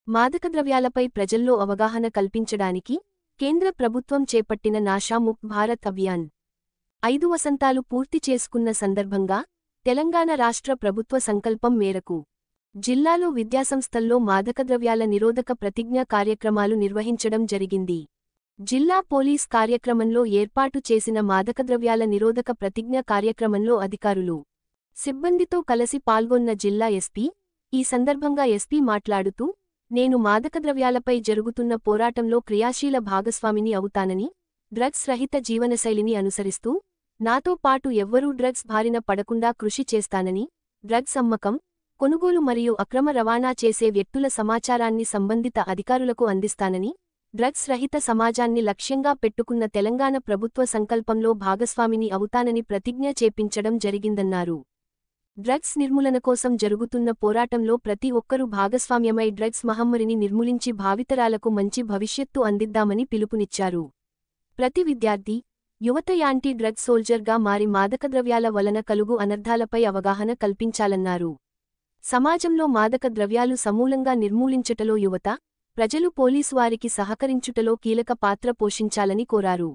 మాదకద్రవ్యాలపై ప్రజల్లో అవగాహన కల్పించడానికి కేంద్ర ప్రభుత్వం చేపట్టిన నాషా ముక్త్ భారత్ అభియాన్ 5 వసంతాలు పూర్తి చేసుకున్న సందర్భంగా తెలంగాణ రాష్ట్ర ప్రభుత్వ సంకల్పం మేరకు జిల్లాలో విద్యాసంస్థల్లో మాదకద్రవ్యాల నిరోధక ప్రతిజ్ఞ కార్యక్రమాలు నిర్వహించడం జరిగింది. జిల్లా పోలీస్ కార్యక్రమంలో ఏర్పాటు చేసిన మాదకద్రవ్యాల నిరోధక ప్రతిజ్ఞ కార్యక్రమంలో అధికారులు, సిబ్బందితో కలిసి పాల్గొన్న జిల్లా ఎస్పీ ఈ సందర్భంగా ఎస్పీ మాట్లాడుతూ, నేను మాదకద్రవ్యాలపై జరుగుతున్న పోరాటంలో క్రియాశీల భాగస్వామిని అవుతానని, డ్రగ్స్ రహిత జీవనశైలిని అనుసరిస్తూ, నాతో పాటు ఎవ్వరూ డ్రగ్స్ బారిన పడకుండా కృషి చేస్తానని, డ్రగ్స్ అమ్మకం, కొనుగోలు మరియు అక్రమ రవాణా చేసే వ్యక్తుల సమాచారాన్ని సంబంధిత అధికారులకు అందిస్తానని, డ్రగ్స్ రహిత సమాజాన్ని లక్ష్యంగా పెట్టుకున్న తెలంగాణ ప్రభుత్వ సంకల్పంలో భాగస్వామిని అవుతానని ప్రతిజ్ఞ చేపించడం జరిగిందన్నారు. డ్రగ్స్ నిర్మూలన కోసం జరుగుతున్న పోరాటంలో ప్రతి ఒక్కరూ భాగస్వామ్యమై డ్రగ్స్ మహమ్మారిని నిర్మూలించి భావితరాలకు మంచి భవిష్యత్తు అందిద్దామని పిలుపునిచ్చారు. ప్రతి విద్యార్థి, యువత యాంటీ డ్రగ్స్ సోల్జర్గా మారి మాదకద్రవ్యాల వలన కలుగు అనర్థాలపై అవగాహన కల్పించాలన్నారు. సమాజంలో మాదక ద్రవ్యాలు సమూలంగా నిర్మూలించుటలో యువత, ప్రజలు పోలీసు వారికి సహకరించుటలో కీలక పాత్ర పోషించాలని కోరారు.